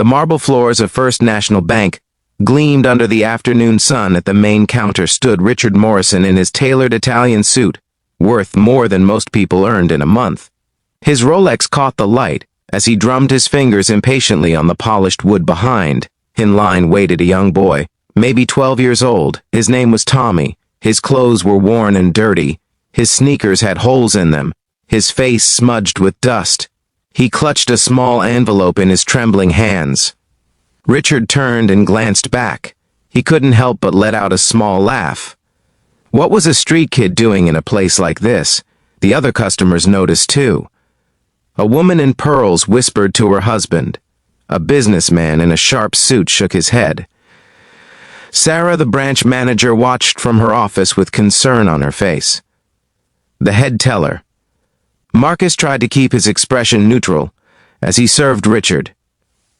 The marble floors of First National Bank gleamed under the afternoon sun. At the main counter stood Richard Morrison in his tailored Italian suit, worth more than most people earned in a month. His Rolex caught the light as he drummed his fingers impatiently on the polished wood behind. In line waited a young boy, maybe 12 years old. His name was Tommy. His clothes were worn and dirty. His sneakers had holes in them. His face smudged with dust. He clutched a small envelope in his trembling hands. Richard turned and glanced back. He couldn't help but let out a small laugh. What was a street kid doing in a place like this? The other customers noticed too. A woman in pearls whispered to her husband. A businessman in a sharp suit shook his head. Sarah, the branch manager, watched from her office with concern on her face. The head teller, Marcus, tried to keep his expression neutral as he served Richard.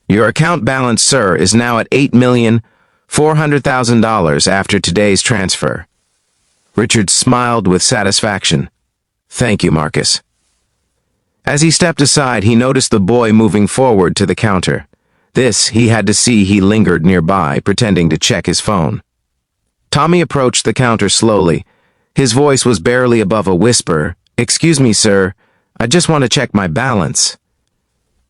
Your account balance, sir, is now at $8,400,000 after today's transfer. Richard smiled with satisfaction. Thank you, Marcus. As he stepped aside, he noticed the boy moving forward to the counter. This he had to see. He lingered nearby, pretending to check his phone. Tommy approached the counter slowly. His voice was barely above a whisper. Excuse me, sir. I just want to check my balance.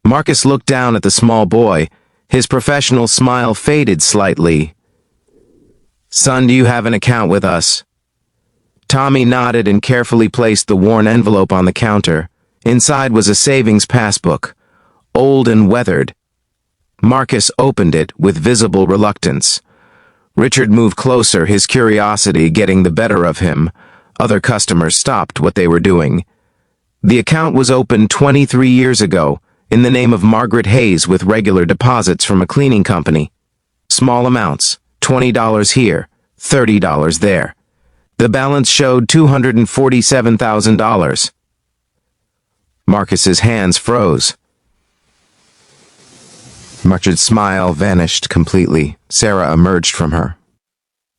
Marcus looked down at the small boy. His professional smile faded slightly. Son, do you have an account with us? Tommy nodded and carefully placed the worn envelope on the counter. Inside was a savings passbook, old and weathered. Marcus opened it with visible reluctance. Richard moved closer, his curiosity getting the better of him. Other customers stopped what they were doing. The account was opened 23 years ago, in the name of Margaret Hayes, with regular deposits from a cleaning company. Small amounts, $20 here, $30 there. The balance showed $247,000. Marcus's hands froze. Richard's smile vanished completely. Sarah emerged from her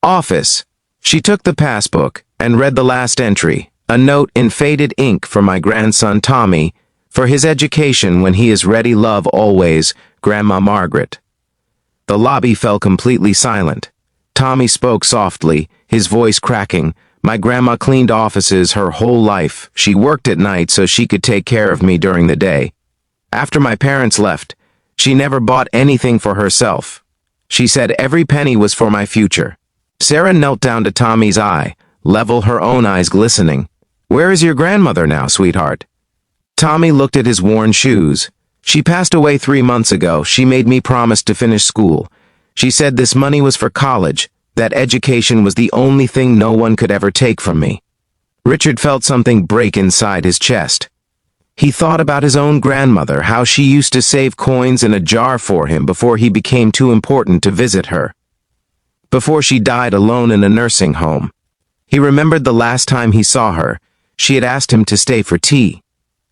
office. She took the passbook and read the last entry, a note in faded ink for my grandson Tommy, for his education when he is ready. Love always, Grandma Margaret. The lobby fell completely silent. Tommy spoke softly, his voice cracking. My grandma cleaned offices her whole life. She worked at night so she could take care of me during the day. After my parents left, she never bought anything for herself. She said every penny was for my future. Sarah knelt down to Tommy's eye, level, her own eyes glistening. Where is your grandmother now, sweetheart? Tommy looked at his worn shoes. She passed away 3 months ago. She made me promise to finish school. She said this money was for college, that education was the only thing no one could ever take from me. Richard felt something break inside his chest. He thought about his own grandmother, how she used to save coins in a jar for him before he became too important to visit her. Before she died alone in a nursing home. He remembered the last time he saw her. She had asked him to stay for tea.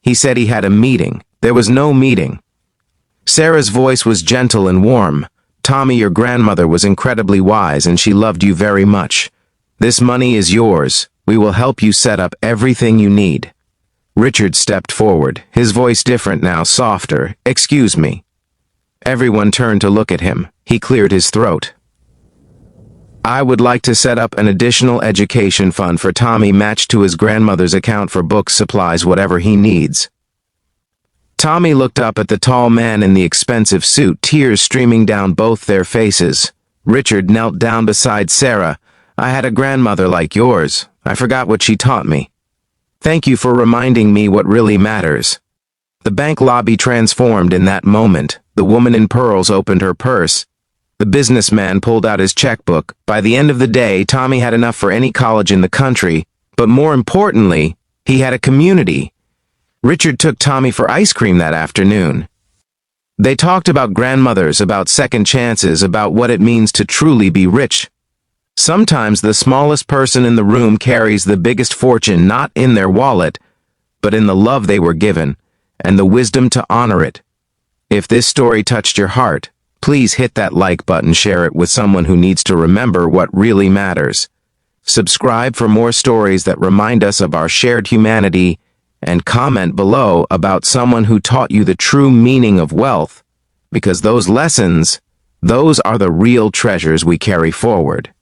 He said he had a meeting. There was no meeting. Sarah's voice was gentle and warm. Tommy, your grandmother was incredibly wise and she loved you very much. This money is yours. We will help you set up everything you need. Richard stepped forward, his voice different now, softer. Excuse me. Everyone turned to look at him. He cleared his throat. I would like to set up an additional education fund for Tommy matched to his grandmother's account for books, supplies, whatever he needs. Tommy looked up at the tall man in the expensive suit, tears streaming down both their faces. Richard knelt down beside Sarah. I had a grandmother like yours. I forgot what she taught me. Thank you for reminding me what really matters. The bank lobby transformed in that moment. The woman in pearls opened her purse. The businessman pulled out his checkbook. By the end of the day, Tommy had enough for any college in the country, but more importantly, he had a community. Richard took Tommy for ice cream that afternoon. They talked about grandmothers, about second chances, about what it means to truly be rich. Sometimes the smallest person in the room carries the biggest fortune, not in their wallet, but in the love they were given, and the wisdom to honor it. If this story touched your heart, please hit that like button, share it with someone who needs to remember what really matters. Subscribe for more stories that remind us of our shared humanity, and comment below about someone who taught you the true meaning of wealth. because those lessons, those are the real treasures we carry forward.